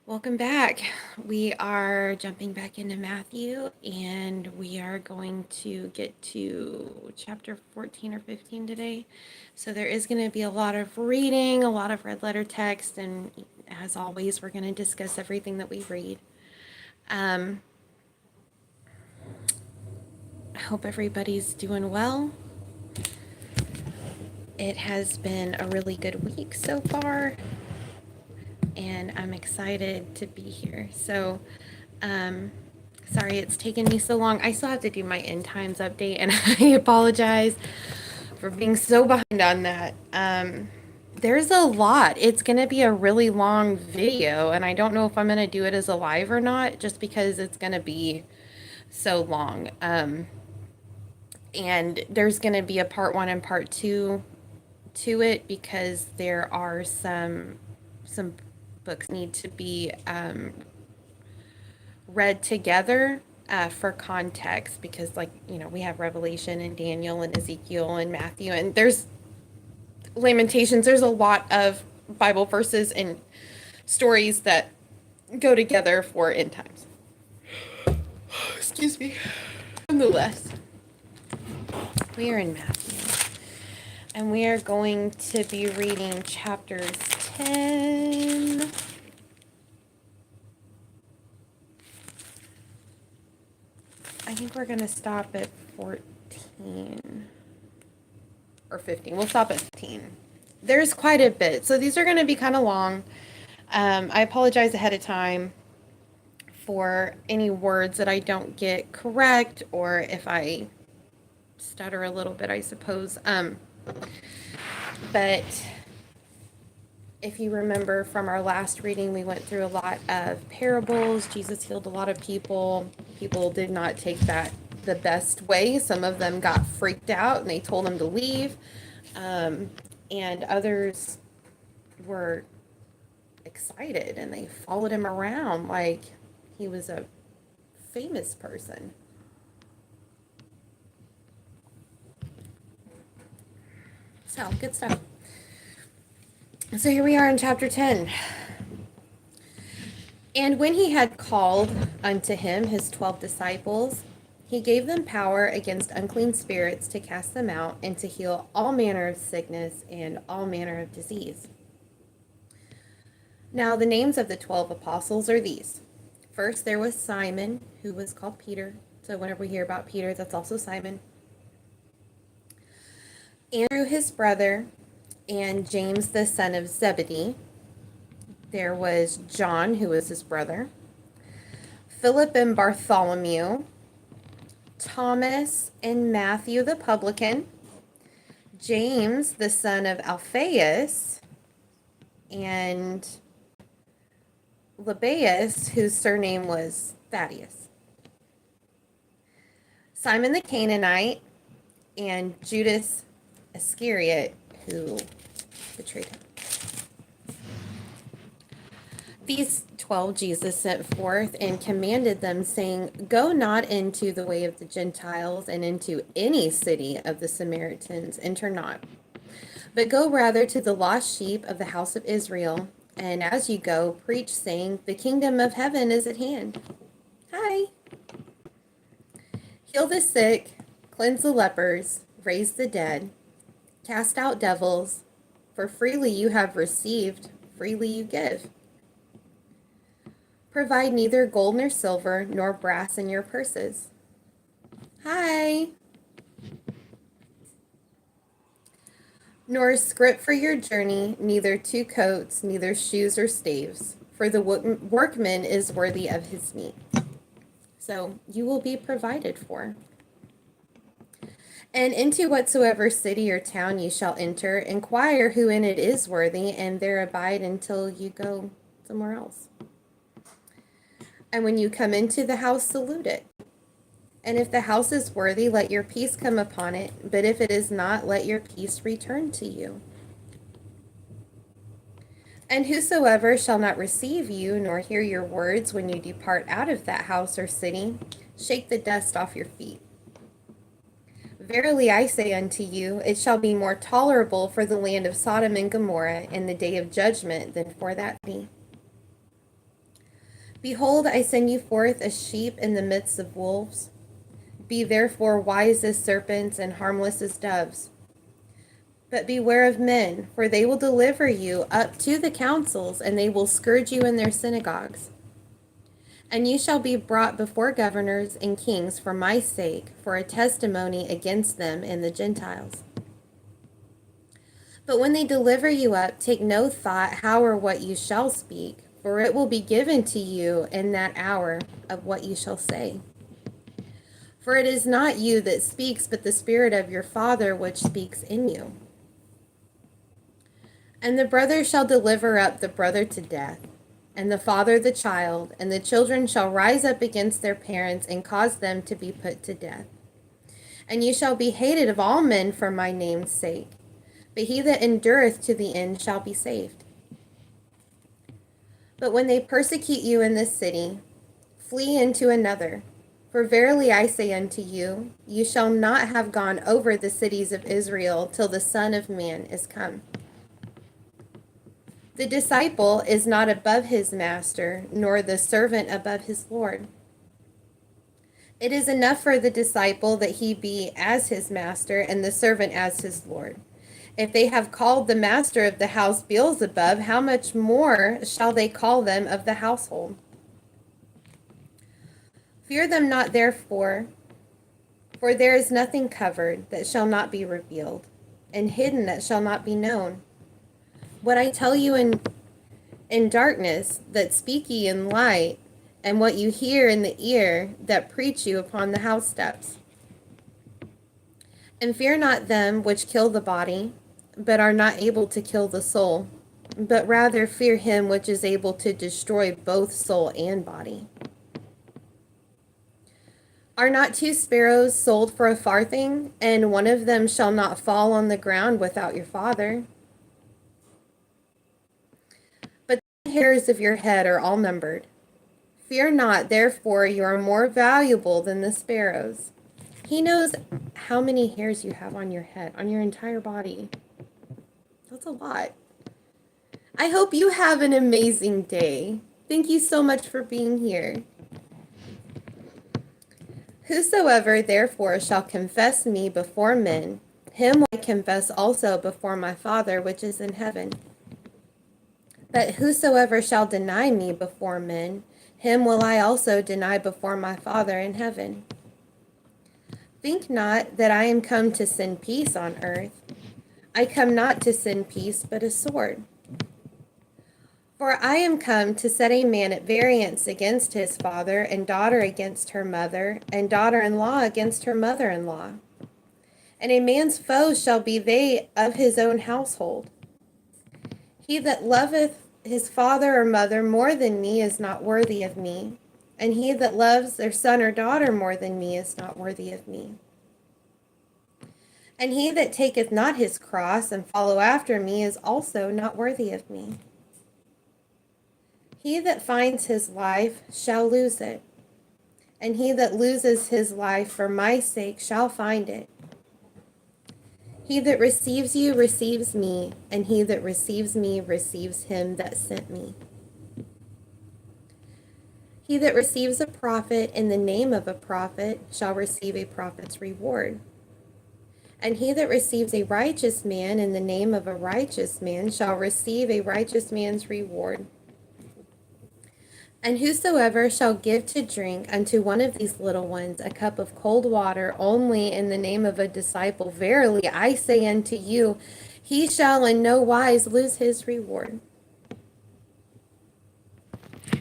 Welcome back. We are jumping back into Matthew and we are going to get to chapter 14 or 15 today. So there is going to be a lot of reading, a lot of red letter text, and as always, we're going to discuss everything that we read. I hope everybody's doing well. It has been a really good week so far, and I'm excited to be here. Sorry it's taken me so long. I still have to do my end times update, and I apologize for being so behind on that. There's a lot. It's going to be a really long video, and I don't know if I'm going to do it as a live or not, just because it's going to be so long. And there's going to be a part one and part two to it because there are some books need to be read together for context, because we have Revelation and Daniel and Ezekiel and Matthew, and there's Lamentations. There's a lot of Bible verses and stories that go together for end times. Excuse me. Nonetheless, we are in Matthew, and we are going to be reading chapters 10. I think we're going to stop at 14 or 15. We'll stop at 15. There's quite a bit. So these are going to be kind of long. I apologize ahead of time for any words that I don't get correct, or if I stutter a little bit, I suppose. But if you remember from our last reading, we went through a lot of parables. Jesus healed a lot of people. People did not take that the best way. Some of them got freaked out and they told him to leave. And others were excited and they followed him around like he was a famous person. So, good stuff. So here we are in chapter 10. And when he had called unto him his 12 disciples, he gave them power against unclean spirits to cast them out and to heal all manner of sickness and all manner of disease. Now the names of the 12 apostles are these. First there was Simon, who was called Peter. So whenever we hear about Peter, that's also Simon. Andrew his brother, and James the son of Zebedee. There was John, who was his brother. Philip and Bartholomew. Thomas and Matthew the publican. James the son of Alphaeus. And Lebbaeus, whose surname was Thaddeus. Simon the Canaanite, and Judas Iscariot, who betrayed him. These 12 Jesus sent forth and commanded them, saying, Go not into the way of the Gentiles, and into any city of the Samaritans enter not, but go rather to the lost sheep of the house of Israel. And as you go, preach, saying, The kingdom of heaven is at hand. Hi. Heal the sick, cleanse the lepers, raise the dead, cast out devils, for freely you have received, freely you give. Provide neither gold nor silver nor brass in your purses. Hi. Nor a scrip for your journey, neither 2 coats, neither shoes or staves, for the workman is worthy of his meat. So you will be provided for. And into whatsoever city or town you shall enter, inquire who in it is worthy, and there abide until you go somewhere else. And when you come into the house, salute it. And if the house is worthy, let your peace come upon it. But if it is not, let your peace return to you. And whosoever shall not receive you, nor hear your words when you depart out of that house or city, shake the dust off your feet. Verily I say unto you, it shall be more tolerable for the land of Sodom and Gomorrah in the day of judgment than for that city. Behold, I send you forth as sheep in the midst of wolves. Be therefore wise as serpents and harmless as doves. But beware of men, for they will deliver you up to the councils, and they will scourge you in their synagogues. And you shall be brought before governors and kings for my sake, for a testimony against them and the Gentiles. But when they deliver you up, take no thought how or what you shall speak, for it will be given to you in that hour of what you shall say. For it is not you that speaks, but the Spirit of your Father which speaks in you. And the brother shall deliver up the brother to death, and the father the child, and the children shall rise up against their parents and cause them to be put to death. And you shall be hated of all men for my name's sake, but he that endureth to the end shall be saved. But when they persecute you in this city, flee into another. For verily I say unto you, you shall not have gone over the cities of Israel till the Son of Man is come. The disciple is not above his master, nor the servant above his Lord. It is enough for the disciple that he be as his master, and the servant as his Lord. If they have called the master of the house Beelzebub, how much more shall they call them of the household? Fear them not therefore, for there is nothing covered that shall not be revealed, and hidden that shall not be known. What I tell you in darkness, that speak ye in light, and what you hear in the ear, that preach you upon the house steps. And fear not them which kill the body, but are not able to kill the soul, but rather fear him which is able to destroy both soul and body. Are not two sparrows sold for a farthing, and one of them shall not fall on the ground without your Father? But the hairs of your head are all numbered. Fear not, therefore you are more valuable than the sparrows. He knows how many hairs you have on your head, on your entire body. That's a lot. I hope you have an amazing day. Thank you so much for being here. Whosoever therefore shall confess me before men, him will I confess also before my Father which is in heaven. But whosoever shall deny me before men, him will I also deny before my Father in heaven. Think not that I am come to send peace on earth. I come not to send peace, but a sword. For I am come to set a man at variance against his father, and daughter against her mother, and daughter-in-law against her mother-in-law. And a man's foes shall be they of his own household. He that loveth his father or mother more than me is not worthy of me, and he that loves their son or daughter more than me is not worthy of me. And he that taketh not his cross and follow after me is also not worthy of me. He that finds his life shall lose it, and he that loses his life for my sake shall find it. He that receives you receives me, and he that receives me receives him that sent me. He that receives a prophet in the name of a prophet shall receive a prophet's reward. And he that receives a righteous man in the name of a righteous man shall receive a righteous man's reward. And whosoever shall give to drink unto one of these little ones a cup of cold water only in the name of a disciple, verily I say unto you, he shall in no wise lose his reward.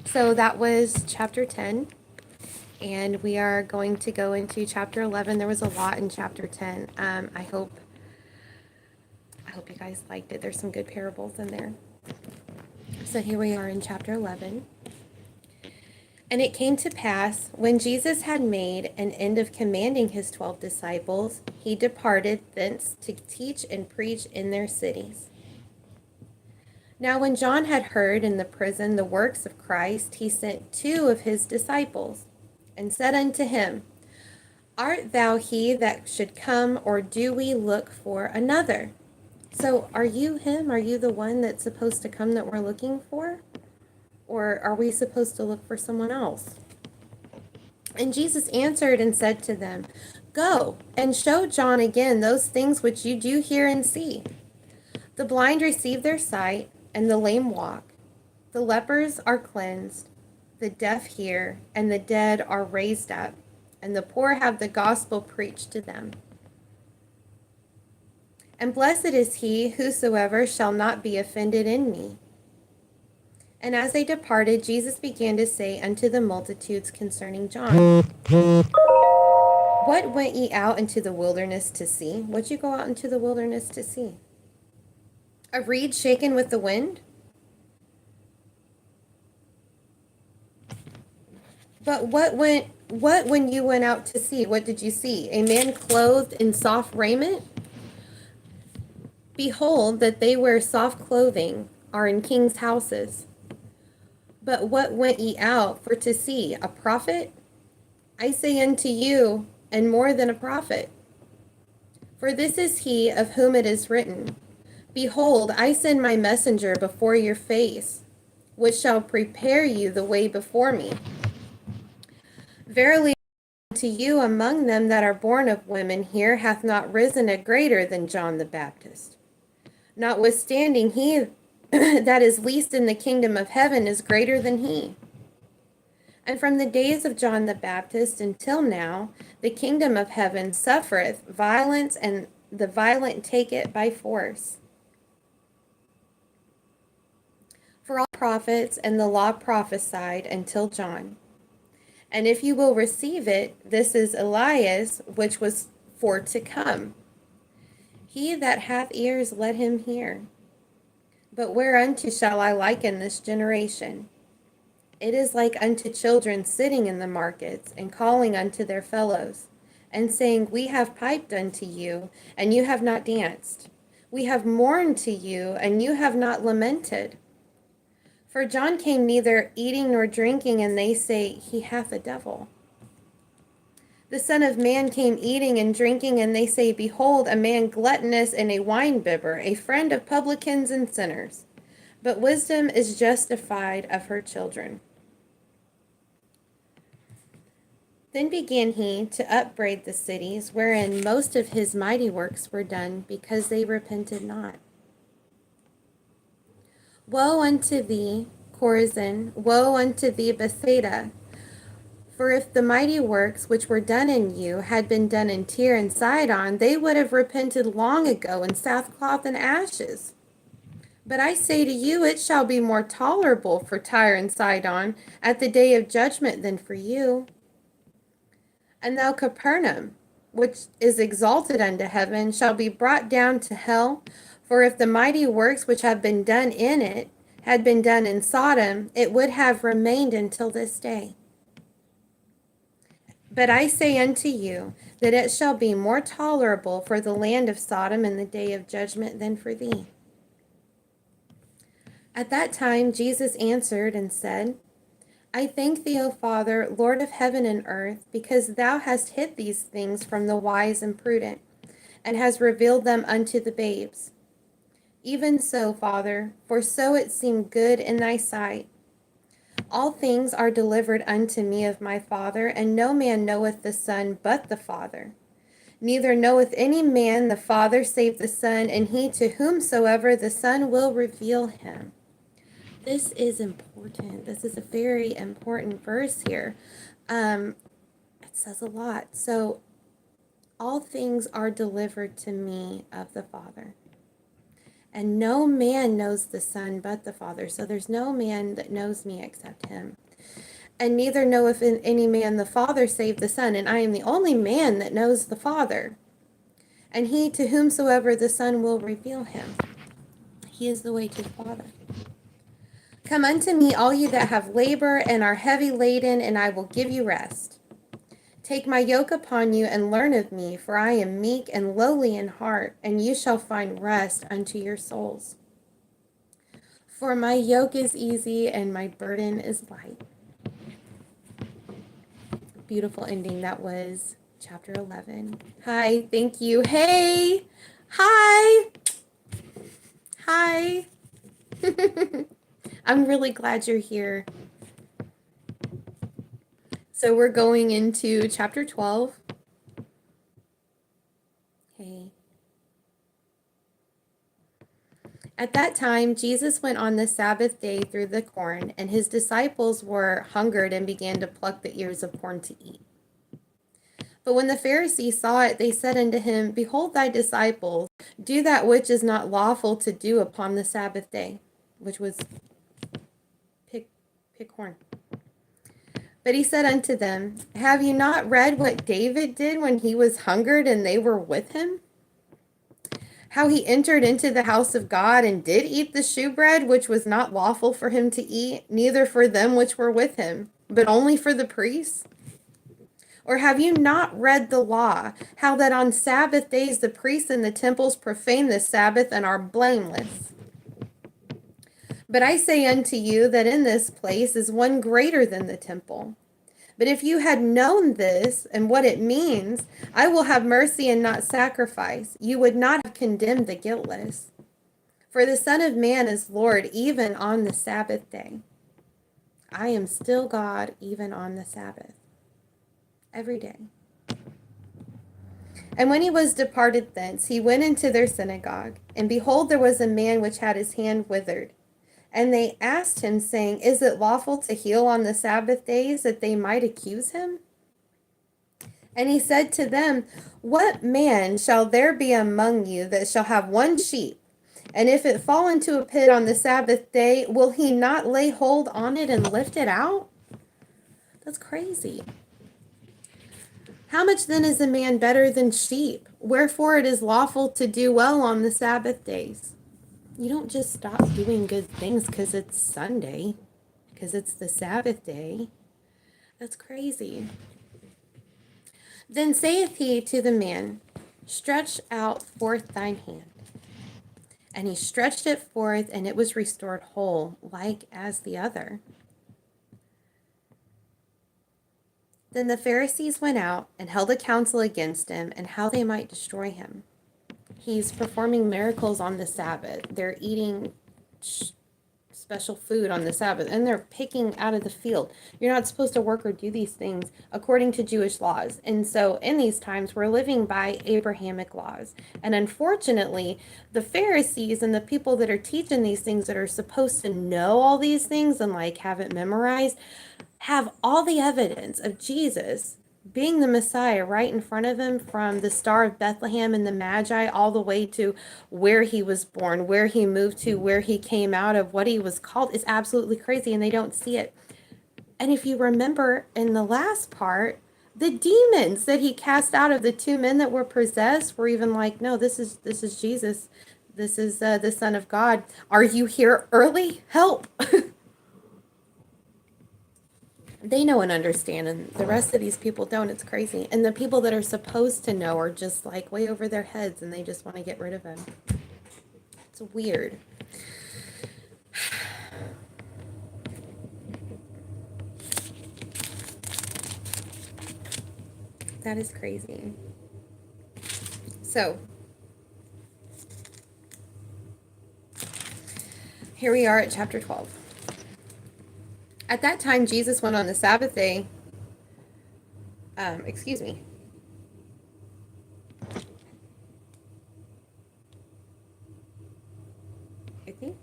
So that was chapter 10, and we are going to go into chapter 11. There was a lot in chapter 10. I hope you guys liked it. There's some good parables in there. So here we are in chapter 11. And it came to pass, when Jesus had made an end of commanding his 12 disciples, he departed thence to teach and preach in their cities. Now when John had heard in the prison the works of Christ, he sent 2 of his disciples, and said unto him, Art thou he that should come, or do we look for another? So are you him? Are you the one that's supposed to come that we're looking for? Or are we supposed to look for someone else? And Jesus answered and said to them, Go and show John again those things which you do hear and see. The blind receive their sight, and the lame walk. The lepers are cleansed, the deaf hear, and the dead are raised up, and the poor have the gospel preached to them. And blessed is he whosoever shall not be offended in me. And as they departed, Jesus began to say unto the multitudes concerning John, What went ye out into the wilderness to see? What'd you go out into the wilderness to see? A reed shaken with the wind? But what when you went out to see? What did you see? A man clothed in soft raiment? Behold, that they wear soft clothing are in kings' houses. But what went ye out for to see? A prophet? I say unto you, and more than a prophet. For this is he of whom it is written, Behold, I send my messenger before your face, which shall prepare you the way before me. Verily, to you among them that are born of women here hath not risen a greater than John the Baptist. Notwithstanding, he that is least in the kingdom of heaven is greater than he. And from the days of John the Baptist until now, the kingdom of heaven suffereth violence, and the violent take it by force. For all prophets and the law prophesied until John. And if you will receive it, this is Elias, which was for to come. He that hath ears, let him hear. But whereunto shall I liken this generation? It is like unto children sitting in the markets, and calling unto their fellows, and saying, We have piped unto you, and you have not danced. We have mourned to you, and you have not lamented. For John came neither eating nor drinking, and they say, He hath a devil. The Son of Man came eating and drinking, and they say, Behold, a man gluttonous and a winebibber, a friend of publicans and sinners. But wisdom is justified of her children. Then began he to upbraid the cities wherein most of his mighty works were done, because they repented not. Woe unto thee, Chorazin! Woe unto thee, Bethsaida! For if the mighty works which were done in you had been done in Tyre and Sidon, they would have repented long ago in sackcloth and ashes. But I say to you, it shall be more tolerable for Tyre and Sidon at the day of judgment than for you. And thou, Capernaum, which is exalted unto heaven, shall be brought down to hell. For if the mighty works which have been done in it had been done in Sodom, it would have remained until this day. But I say unto you, that it shall be more tolerable for the land of Sodom in the day of judgment than for thee. At that time Jesus answered and said, I thank thee, O Father, Lord of heaven and earth, because thou hast hid these things from the wise and prudent, and hast revealed them unto the babes. Even so, Father, for so it seemed good in thy sight. All things are delivered unto me of my Father, and no man knoweth the Son but the Father. Neither knoweth any man the Father save the Son, and he to whomsoever the Son will reveal him. This is important. This is a very important verse here. It says a lot. So, all things are delivered to me of the Father. And no man knows the Son but the Father. So there's no man that knows me except him. And neither knoweth any man the Father save the Son. And I am the only man that knows the Father. And he to whomsoever the Son will reveal him. He is the way to the Father. Come unto me, all you that have labor and are heavy laden, and I will give you rest. Take my yoke upon you and learn of me, for I am meek and lowly in heart, and you shall find rest unto your souls. For my yoke is easy and my burden is light. Beautiful ending. That was chapter 11. Hi, thank you. Hey, hi. Hi. I'm really glad you're here. So we're going into chapter 12. Hey. At that time, Jesus went on the Sabbath day through the corn, and his disciples were hungered and began to pluck the ears of corn to eat. But when the Pharisees saw it, they said unto him, Behold, thy disciples do that which is not lawful to do upon the Sabbath day, which was pick corn. But he said unto them, Have you not read what David did when he was hungered and they were with him? How he entered into the house of God and did eat the shewbread, which was not lawful for him to eat, neither for them which were with him, but only for the priests? Or have you not read the law, how that on Sabbath days the priests in the temples profane the Sabbath and are blameless? But I say unto you that in this place is one greater than the temple. But if you had known this and what it means, I will have mercy and not sacrifice, you would not have condemned the guiltless. For the Son of Man is Lord even on the Sabbath day. I am still God even on the Sabbath. Every day. And when he was departed thence, he went into their synagogue, and behold, there was a man which had his hand withered. And they asked him, saying, Is it lawful to heal on the Sabbath days, that they might accuse him? And he said to them, What man shall there be among you that shall have one sheep, and if it fall into a pit on the Sabbath day, will he not lay hold on it and lift it out? That's crazy. How much then is a man better than sheep? Wherefore it is lawful to do well on the Sabbath days. You don't just stop doing good things because it's Sunday, because it's the Sabbath day. That's crazy. Then saith he to the man, Stretch out forth thine hand. And he stretched it forth, and it was restored whole, like as the other. Then the Pharisees went out and held a council against him, and how they might destroy him. He's performing miracles on the Sabbath. They're eating special food on the Sabbath, and they're picking out of the field. You're not supposed to work or do these things according to Jewish laws. And so in these times, we're living by Abrahamic laws. And unfortunately, the Pharisees and the people that are teaching these things that are supposed to know all these things and like have it memorized, have all the evidence of Jesus being the Messiah right in front of him, from the Star of Bethlehem and the Magi all the way to where he was born, where he moved to, where he came out of, what he was called, is absolutely crazy, and they don't see it. And if you remember in the last part, the demons that he cast out of the two men that were possessed were even like, no, this is Jesus. This is the Son of God. Are you here early? Help. They know and understand, and the rest of these people don't. It's crazy. And the people that are supposed to know are just like way over their heads, and they just want to get rid of him. It's weird. That is crazy. So, here we are at chapter 12. At that time, Jesus went on the Sabbath day. Excuse me. I think.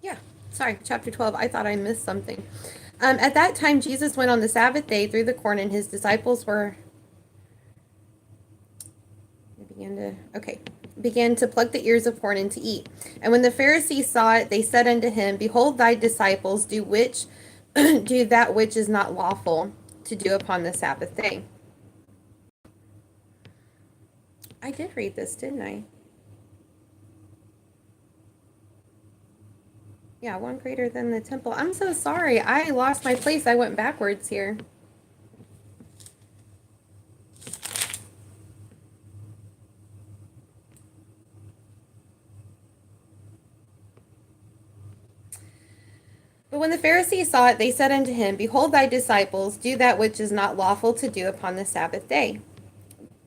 Yeah, sorry, chapter 12. I thought I missed something. At that time, Jesus went on the Sabbath day through the corn, and his disciples began to pluck the ears of corn and to eat. And when the Pharisees saw it, they said unto him, Behold, thy disciples do that which is not lawful to do upon the Sabbath day. I did read this, didn't I? Yeah, one greater than the temple. I'm so sorry. I lost my place. I went backwards here. But when the Pharisees saw it, they said unto him, Behold, thy disciples do that which is not lawful to do upon the Sabbath day.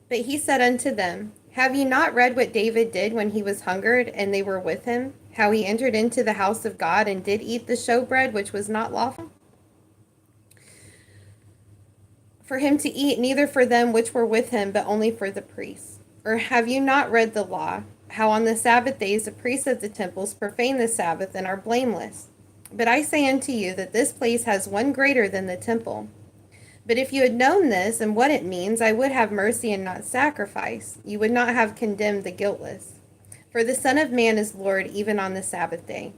But he said unto them, Have you not read what David did when he was hungered and they were with him? How he entered into the house of God and did eat the showbread, which was not lawful for him to eat, neither for them which were with him, but only for the priests? Or have you not read the law, how on the Sabbath days the priests of the temples profane the Sabbath and are blameless? But I say unto you that this place has one greater than the temple. But if you had known this and what it means, I would have mercy and not sacrifice. You would not have condemned the guiltless. For the Son of Man is Lord even on the Sabbath day.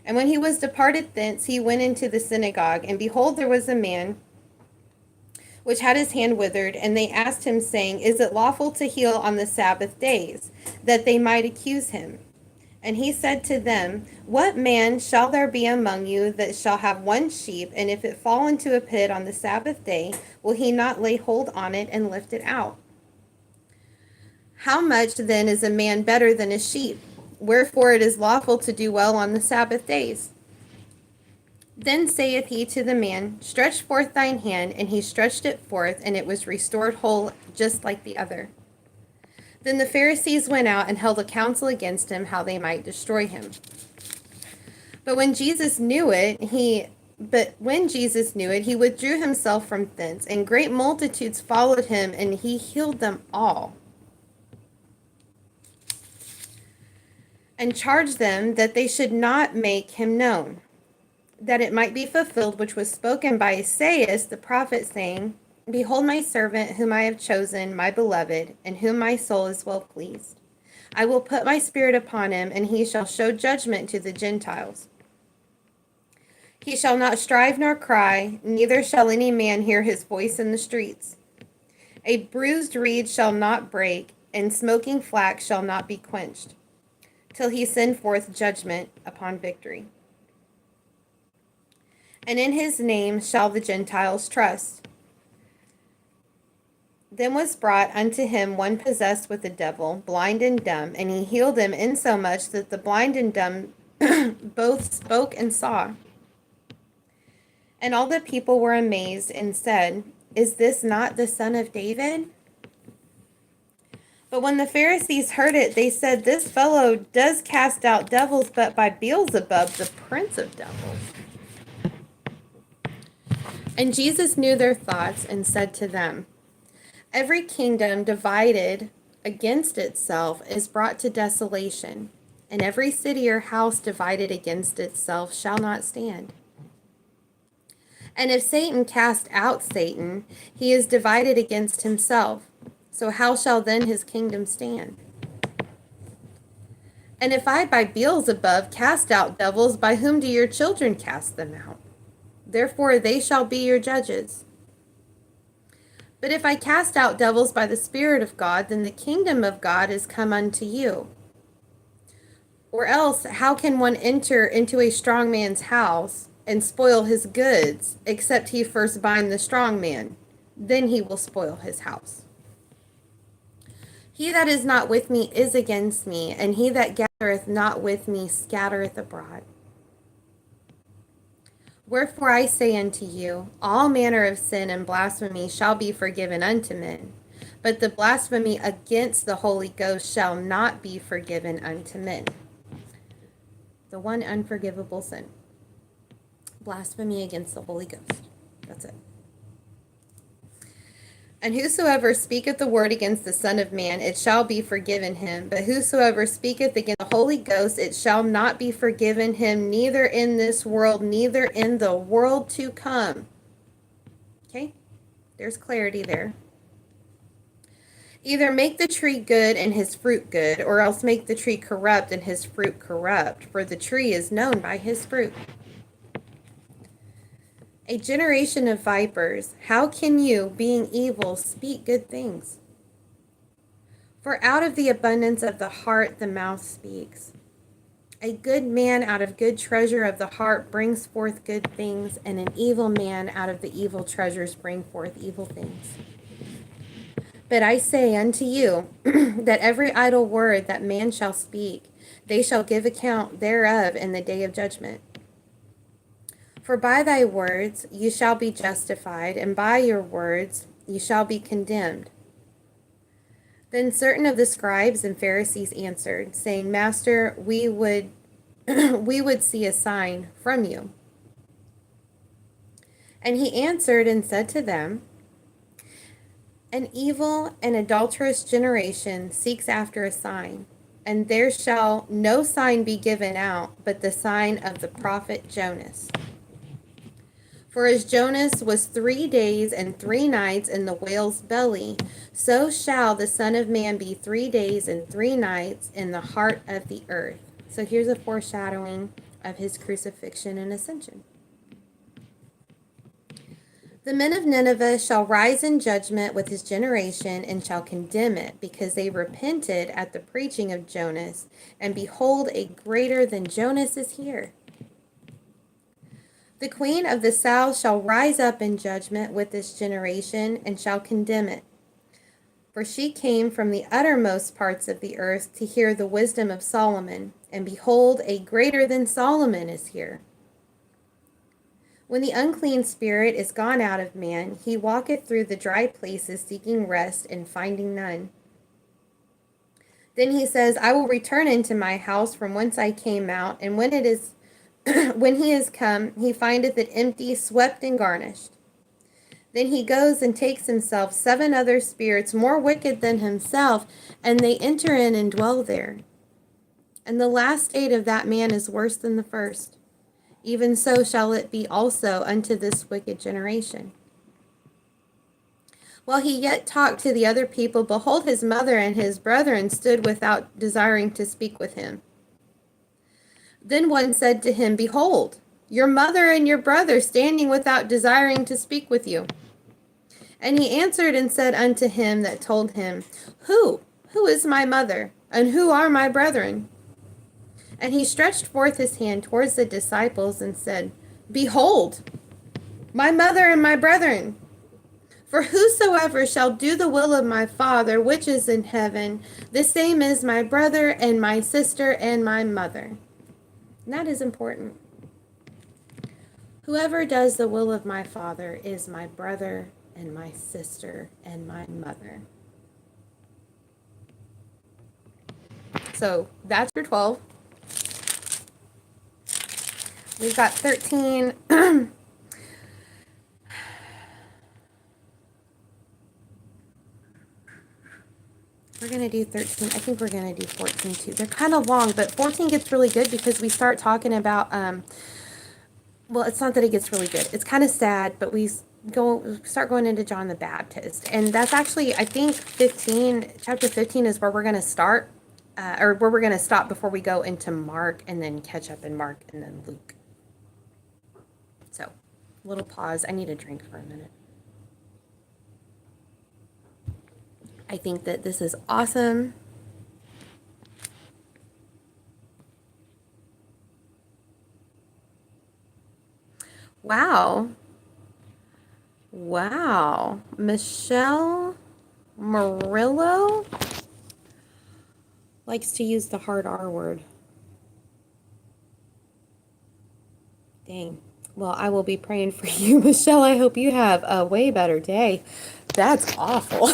And when he was departed thence, he went into the synagogue, and behold, there was a man which had his hand withered, and they asked him, saying, Is it lawful to heal on the Sabbath days? That they might accuse him. And he said to them, What man shall there be among you that shall have one sheep, and if it fall into a pit on the Sabbath day, will he not lay hold on it and lift it out? How much then is a man better than a sheep? Wherefore it is lawful to do well on the Sabbath days. Then saith he to the man, Stretch forth thine hand. And he stretched it forth, and it was restored whole, just like the other. Then the Pharisees went out and held a council against him, how they might destroy him. But when Jesus knew it, he withdrew himself from thence, and great multitudes followed him, and he healed them all, and charged them that they should not make him known, that it might be fulfilled which was spoken by Isaiah the prophet, saying, Behold my servant whom I have chosen, my beloved, in whom my soul is well pleased. I will put my spirit upon him, and he shall show judgment to the Gentiles. He shall not strive nor cry, neither shall any man hear his voice in the streets. A bruised reed shall not break, and smoking flax shall not be quenched, till he send forth judgment upon victory. And in his name shall the Gentiles trust. Then was brought unto him one possessed with a devil, blind and dumb, and he healed him insomuch that the blind and dumb both spoke and saw. And all the people were amazed and said, Is this not the son of David? But when the Pharisees heard it, they said, This fellow does cast out devils, but by Beelzebub, the prince of devils. And Jesus knew their thoughts and said to them, Every kingdom divided against itself is brought to desolation, and every city or house divided against itself shall not stand. And if Satan cast out Satan, he is divided against himself. So how shall then his kingdom stand? And if I by Beelzebub cast out devils, by whom do your children cast them out? Therefore they shall be your judges. But if I cast out devils by the Spirit of God, then the kingdom of God is come unto you. Or else, how can one enter into a strong man's house and spoil his goods, except he first bind the strong man? Then he will spoil his house. He that is not with me is against me, and he that gathereth not with me scattereth abroad. Wherefore I say unto you, all manner of sin and blasphemy shall be forgiven unto men, but the blasphemy against the Holy Ghost shall not be forgiven unto men. The one unforgivable sin. Blasphemy against the Holy Ghost. That's it. And whosoever speaketh the word against the Son of Man, it shall be forgiven him. But whosoever speaketh against the Holy Ghost, it shall not be forgiven him, neither in this world, neither in the world to come. Okay? There's clarity there. Either make the tree good and his fruit good, or else make the tree corrupt and his fruit corrupt, for the tree is known by his fruit. A generation of vipers, how can you, being evil, speak good things? For out of the abundance of the heart the mouth speaks. A good man out of good treasure of the heart brings forth good things, and an evil man out of the evil treasures bring forth evil things. But I say unto you, that every idle word that man shall speak, they shall give account thereof in the day of judgment. For by thy words you shall be justified, and by your words you shall be condemned. Then certain of the scribes and Pharisees answered, saying, Master, we would we would see a sign from you. And he answered and said to them, An evil and adulterous generation seeks after a sign, and there shall no sign be given out but the sign of the prophet Jonas. For as Jonas was 3 days and 3 nights in the whale's belly, so shall the Son of Man be 3 days and 3 nights in the heart of the earth. So here's a foreshadowing of his crucifixion and ascension. The men of Nineveh shall rise in judgment with his generation and shall condemn it, because they repented at the preaching of Jonas, and behold, a greater than Jonas is here. The queen of the south shall rise up in judgment with this generation and shall condemn it. For she came from the uttermost parts of the earth to hear the wisdom of Solomon, and behold, a greater than Solomon is here. When the unclean spirit is gone out of man, he walketh through the dry places seeking rest and finding none. Then he says, I will return into my house from whence I came out, and when he is come, he findeth it empty, swept, and garnished. Then he goes and takes himself 7 other spirits more wicked than himself, and they enter in and dwell there. And the last state of that man is worse than the first. Even so shall it be also unto this wicked generation. While he yet talked to the other people, behold, his mother and his brethren stood without, desiring to speak with him. Then one said to him, Behold, your mother and your brother standing without, desiring to speak with you. And he answered and said unto him that told him, Who is my mother, and who are my brethren? And he stretched forth his hand towards the disciples and said, Behold, my mother and my brethren. For whosoever shall do the will of my Father which is in heaven, the same is my brother and my sister and my mother. And that is important. Whoever does the will of my Father is my brother and my sister and my mother. So that's your 12. We've got 13. We're going to do 13. I think we're going to do 14 too. They're kind of long, but 14 gets really good because we start talking about, well, it's not that it gets really good. It's kind of sad, but we start going into John the Baptist. And that's actually, I think, chapter 15 is where we're going to start, or where we're going to stop before we go into Mark and then catch up in Mark and then Luke. So, little pause. I need a drink for a minute. I think that this is awesome. Wow. Wow. Michelle Murillo likes to use the hard R word. Dang. Well, I will be praying for you, Michelle. I hope you have a way better day. That's awful.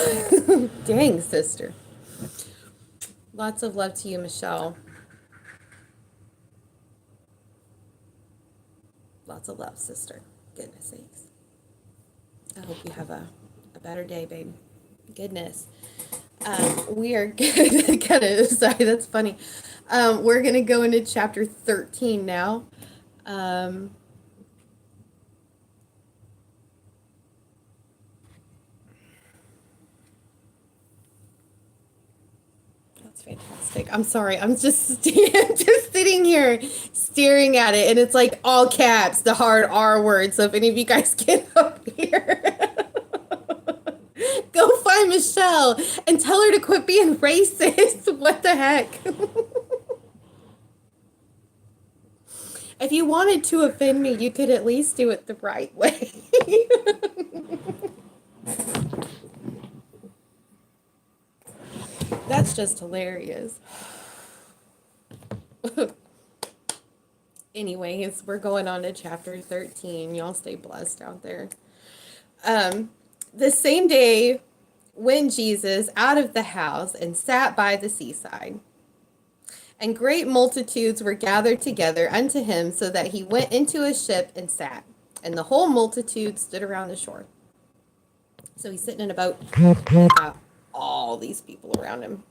Dang, sister. Lots of love to you, Michelle. Lots of love, sister. Goodness sakes. I hope you have a better day, babe. Goodness. We are gonna, sorry, that's funny. We're gonna go into chapter 13 now. That's fantastic. I'm sorry. I'm just just sitting here staring at it, and it's like all caps, the hard R word. So if any of you guys get up here, go find Michelle and tell her to quit being racist. What the heck? If you wanted to offend me, you could at least do it the right way. That's just hilarious. Anyways, we're going on to chapter 13. Y'all stay blessed out there. The same day went Jesus out of the house and sat by the seaside. And great multitudes were gathered together unto him, so that he went into a ship and sat. And the whole multitude stood around the shore. So he's sitting in a boat. Got all these people around him.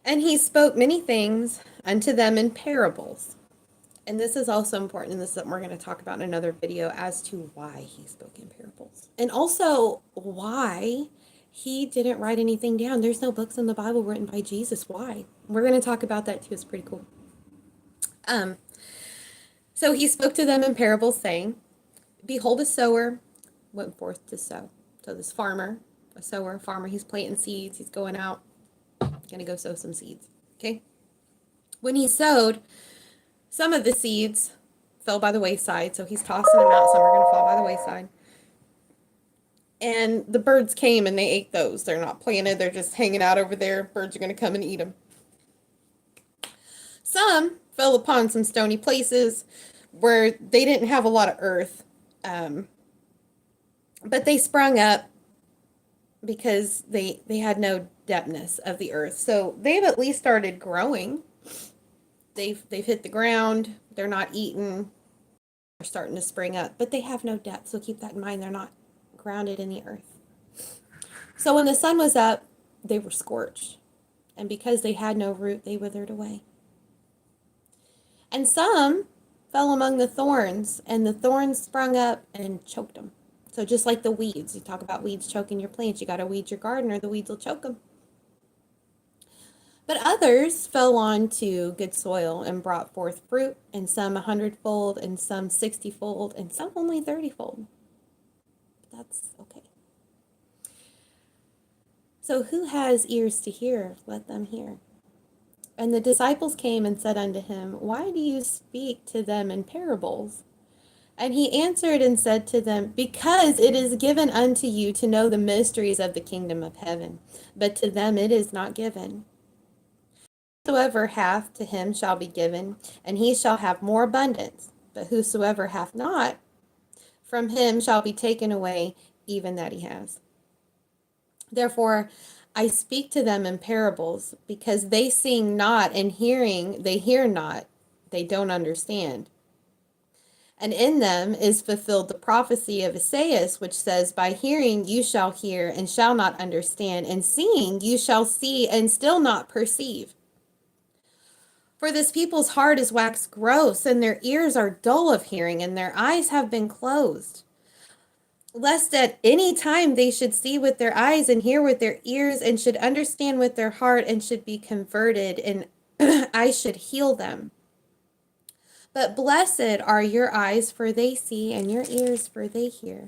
And he spoke many things unto them in parables. And this is also important, and this is something we're going to talk about in another video, as to why he spoke in parables. And also why he didn't write anything down. There's no books in the Bible written by Jesus. Why? We're going to talk about that too. It's pretty cool. So he spoke to them in parables, saying, Behold, a sower went forth to sow. So this farmer, a sower, a farmer, he's planting seeds. He's going out, going to go sow some seeds. Okay. When he sowed, some of the seeds fell by the wayside. So he's tossing them out. Some are going to fall by the wayside. And the birds came and they ate those. They're not planted. They're just hanging out over there. Birds are going to come and eat them. Some fell upon some stony places where they didn't have a lot of earth. But they sprung up because they had no depthness of the earth. So they've at least started growing. They've hit the ground. They're not eaten. They're starting to spring up, but they have no depth. So keep that in mind. They're not grounded in the earth. So when the sun was up, they were scorched. And because they had no root, they withered away. And some fell among the thorns, and the thorns sprung up and choked them. So just like the weeds, you talk about weeds choking your plants, you got to weed your garden or the weeds will choke them. But others fell onto good soil and brought forth fruit, and some 100-fold, and some 60-fold, and some only 30-fold. That's okay. So who has ears to hear? Let them hear. And the disciples came and said unto him, Why do you speak to them in parables? And he answered and said to them, Because it is given unto you to know the mysteries of the kingdom of heaven, but to them it is not given. Whosoever hath, to him shall be given, and he shall have more abundance. But whosoever hath not, from him shall be taken away even that he has. Therefore, I speak to them in parables, because they seeing not, and hearing they hear not, they don't understand. And in them is fulfilled the prophecy of Esaias, which says, By hearing you shall hear and shall not understand, and seeing you shall see and still not perceive. For this people's heart is waxed gross, and their ears are dull of hearing, and their eyes have been closed, lest at any time they should see with their eyes and hear with their ears, and should understand with their heart, and should be converted, and I should heal them. But blessed are your eyes, for they see, and your ears, for they hear.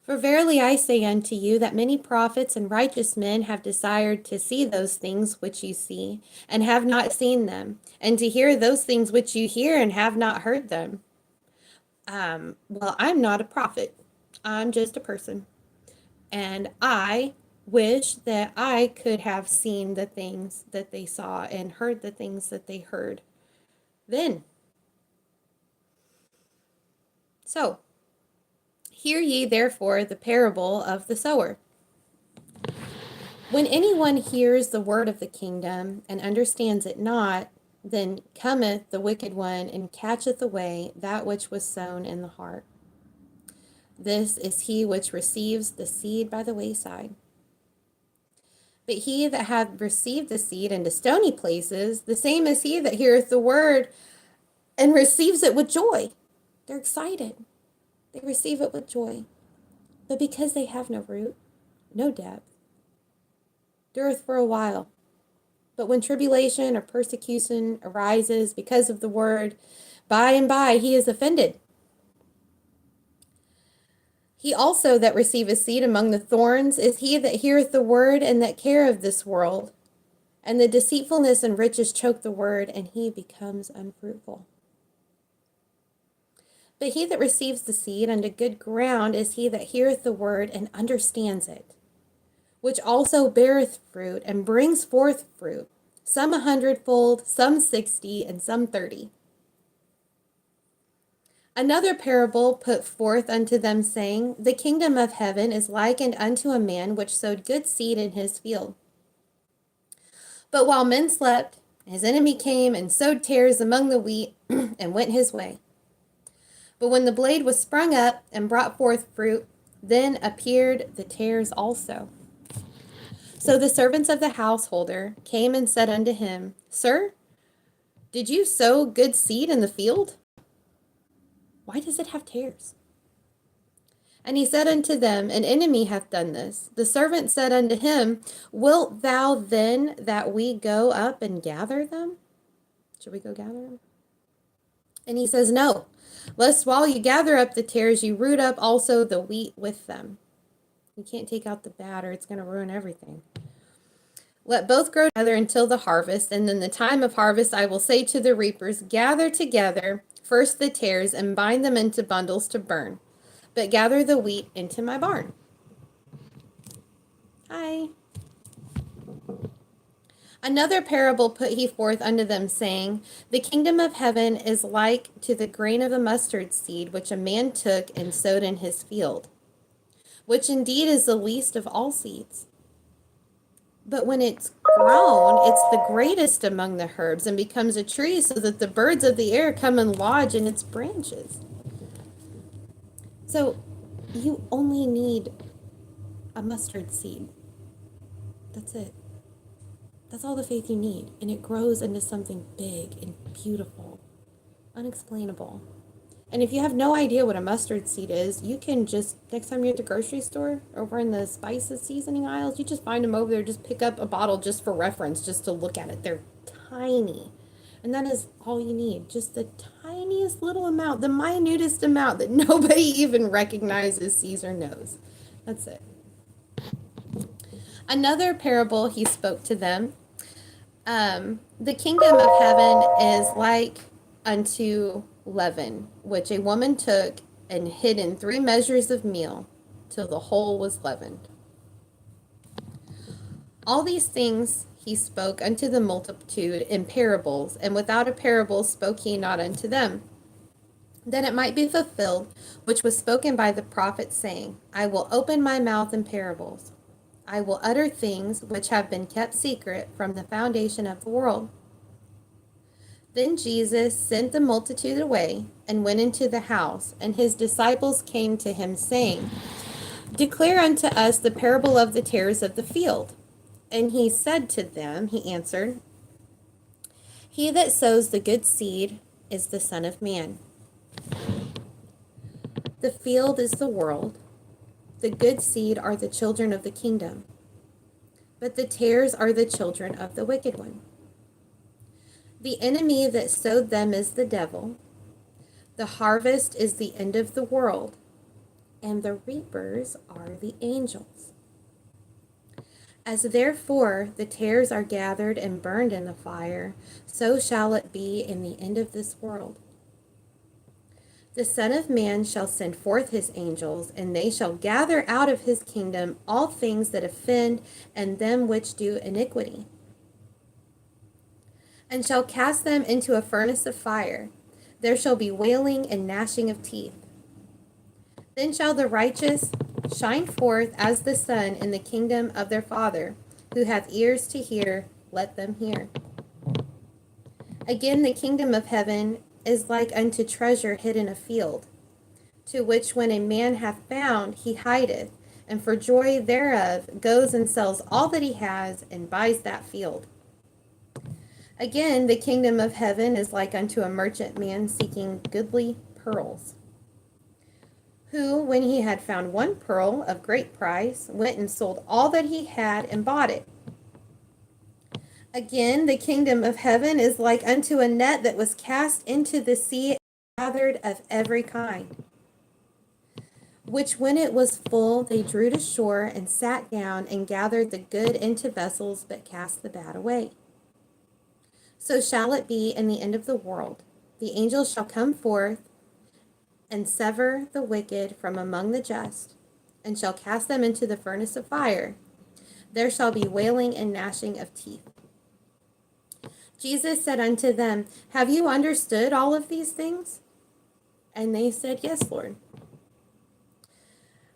For verily I say unto you, that many prophets and righteous men have desired to see those things which you see, and have not seen them, and to hear those things which you hear, and have not heard them. Well, I'm not a prophet. I'm just a person. And I wish that I could have seen the things that they saw and heard the things that they heard then. So, hear ye therefore the parable of the sower. When anyone hears the word of the kingdom and understands it not, then cometh the wicked one and catcheth away that which was sown in the heart. This is he which receives the seed by the wayside. But he that hath received the seed into stony places, the same is he that heareth the word and receives it with joy. They're excited. They receive it with joy. But because they have no root, no depth, dureth for a while. But when tribulation or persecution arises because of the word, by and by he is offended. He also that receiveth seed among the thorns is he that heareth the word, and that care of this world. And the deceitfulness and riches choke the word, and he becomes unfruitful. But he that receives the seed unto good ground is he that heareth the word and understands it, which also beareth fruit and brings forth fruit, some 100-fold, some 60, and some 30. Another parable put forth unto them, saying, The kingdom of heaven is likened unto a man which sowed good seed in his field. But while men slept, his enemy came and sowed tares among the wheat and went his way. But when the blade was sprung up and brought forth fruit, then appeared the tares also. So the servants of the householder came and said unto him, Sir, did you sow good seed in the field? Why does it have tares? And he said unto them, An enemy hath done this. The servant said unto him, Wilt thou then that we go up and gather them? Should we go gather them? And he says, No, lest while you gather up the tares, you root up also the wheat with them. You can't take out the bad, or it's going to ruin everything. Let both grow together until the harvest, and in the time of harvest I will say to the reapers, Gather together first the tares and bind them into bundles to burn, but gather the wheat into my barn. Hi. Another parable put he forth unto them, saying, The kingdom of heaven is like to the grain of a mustard seed, which a man took and sowed in his field, which indeed is the least of all seeds. But when it's grown, it's the greatest among the herbs and becomes a tree, so that the birds of the air come and lodge in its branches. So you only need a mustard seed. That's it. That's all the faith you need. And it grows into something big and beautiful, unexplainable. And if you have no idea what a mustard seed is, you can just, next time you're at the grocery store, over in the spices seasoning aisles, you just find them over there, just pick up a bottle just for reference, just to look at it. They're tiny. And that is all you need. Just the tiniest little amount, the minutest amount that nobody even recognizes, sees, or knows. That's it. Another parable he spoke to them. The kingdom of heaven is like unto leaven, which a woman took and hid in 3 measures of meal, till the whole was leavened. All these things he spoke unto the multitude in parables, and without a parable spoke he not unto them, that it might be fulfilled which was spoken by the prophet, saying, I will open my mouth in parables. I will utter things which have been kept secret from the foundation of the world. Then Jesus sent the multitude away and went into the house, and his disciples came to him, saying, Declare unto us the parable of the tares of the field. And he said to them, he answered, He that sows the good seed is the Son of Man. The field is the world. The good seed are the children of the kingdom, but the tares are the children of the wicked one. The enemy that sowed them is the devil. The harvest is the end of the world, and the reapers are the angels. As therefore the tares are gathered and burned in the fire, so shall it be in the end of this world. The Son of Man shall send forth his angels, and they shall gather out of his kingdom all things that offend and them which do iniquity, and shall cast them into a furnace of fire. There shall be wailing and gnashing of teeth. Then shall the righteous shine forth as the sun in the kingdom of their Father. Who hath ears to hear, let them hear. Again, the kingdom of heaven is like unto treasure hid in a field, to which when a man hath found, he hideth, and for joy thereof goes and sells all that he has, and buys that field. Again, the kingdom of heaven is like unto a merchant man seeking goodly pearls, who, when he had found one pearl of great price, went and sold all that he had and bought it. Again, the kingdom of heaven is like unto a net that was cast into the sea, and gathered of every kind, which when it was full, they drew to shore and sat down and gathered the good into vessels, but cast the bad away. So shall it be in the end of the world. The angels shall come forth and sever the wicked from among the just, and shall cast them into the furnace of fire. there shall be wailing and gnashing of teeth. Jesus said unto them, Have you understood all of these things? And they said, Yes, Lord.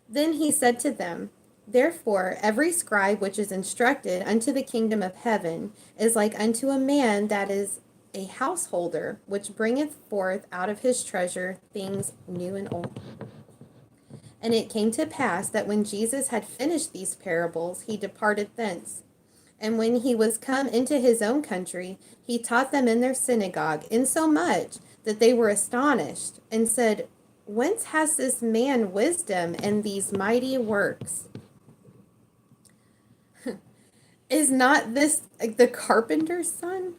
Then he said to them, Therefore every scribe which is instructed unto the kingdom of heaven is like unto a man that is a householder, which bringeth forth out of his treasure things new and old. And it came to pass that when Jesus had finished these parables, he departed thence. And when he was come into his own country, he taught them in their synagogue, insomuch that they were astonished, and said, Whence has this man wisdom and these mighty works? Is not this the carpenter's son?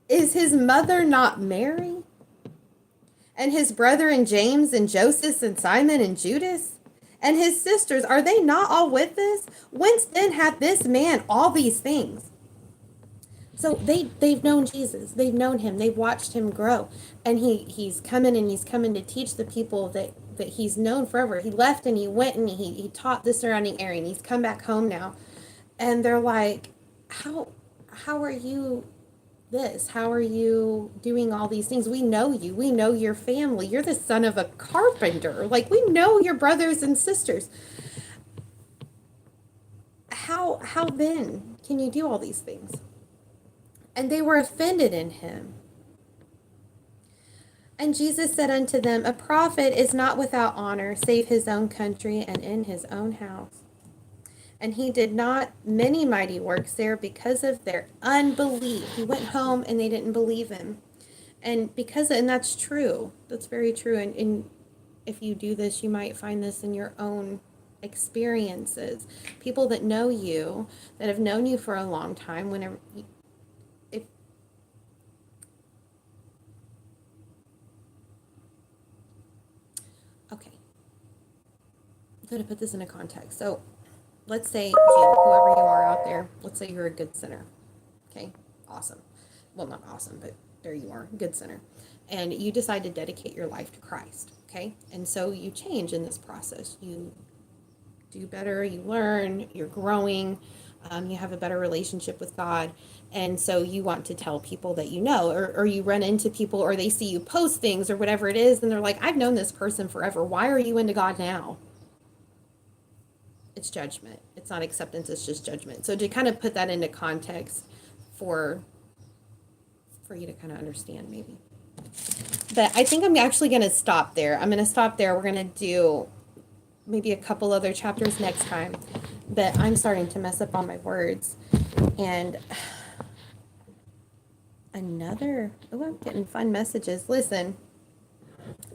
Is his mother not Mary? And his brethren James and Joseph and Simon and Judas? And his sisters, are they not all with us? Whence then hath this man all these things? So they've known Jesus. They've known him. They've watched him grow. And he's coming to teach the people that he's known forever. He left and he went and he taught the surrounding area, and he's come back home now. And they're like, how are you this? How are you doing all these things? We know you. We know your family. You're the son of a carpenter. Like, we know your brothers and sisters. How then can you do all these things? And they were offended in him. And Jesus said unto them, A prophet is not without honor, save his own country and in his own house. And he did not many mighty works there because of their unbelief. He went home and they didn't believe him. And that's true. That's very true. And if you do this, you might find this in your own experiences. People that know you, that have known you for a long time, okay. I'm going to put this in a context. So let's say you, whoever you are out there, let's say you're a good sinner. Okay, awesome. Well, not awesome, but there you are, good sinner. And you decide to dedicate your life to Christ. Okay, and so you change in this process. You do better, you learn, you're growing, you have a better relationship with God. And so you want to tell people that you know, or you run into people, or they see you post things or whatever it is, and they're like, I've known this person forever. Why are you into God now? It's judgment. It's not acceptance, it's just judgment. So to kind of put that into context for you to kind of understand maybe. But I think I'm actually going to stop there. I'm going to stop there. We're going to do maybe a couple other chapters next time. But I'm starting to mess up on my words. And I'm getting fun messages. Listen,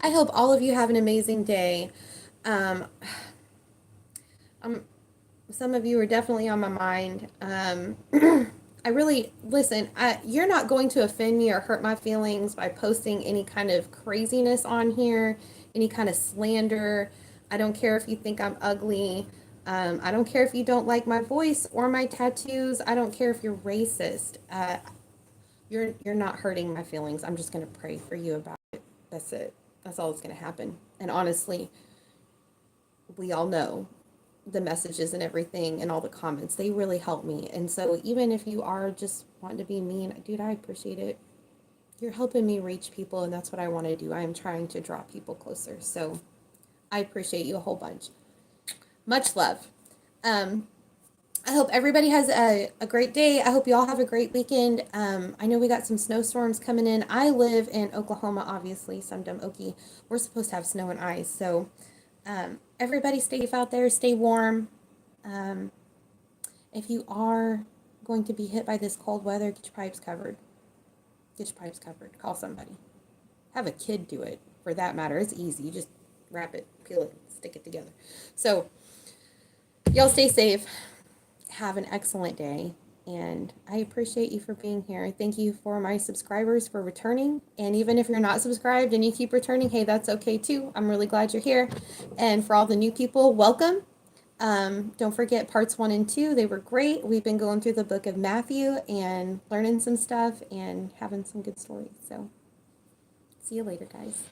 I hope all of you have an amazing day. Some of you are definitely on my mind. You're not going to offend me or hurt my feelings by posting any kind of craziness on here, any kind of slander. I don't care if you think I'm ugly. I don't care if you don't like my voice or my tattoos. I don't care if you're racist. You're not hurting my feelings. I'm just going to pray for you about it. That's it. That's all that's going to happen. And honestly, we all know the messages and everything and all the comments, they really help me. And so even if you are just wanting to be mean, dude, I appreciate it. You're helping me reach people, and that's what I want to do. I am trying to draw people closer. So I appreciate you a whole bunch. Much love. I hope everybody has a great day. I hope you all have a great weekend. I know we got some snowstorms coming in. I live in Oklahoma, obviously, some dumb Okie. We're supposed to have snow and ice. So everybody stay safe out there, stay warm. If you are going to be hit by this cold weather, get your pipes covered. Get your pipes covered. Call somebody. Have a kid do it, for that matter. It's easy. You just wrap it, peel it, stick it together. So y'all stay safe. Have an excellent day. And I appreciate you for being here. Thank you for my subscribers for returning. And even if you're not subscribed and you keep returning, hey, that's okay too. I'm really glad you're here. And for all the new people, welcome. Don't forget parts 1 and 2. They were great. We've been going through the book of Matthew and learning some stuff and having some good stories. So see you later, guys.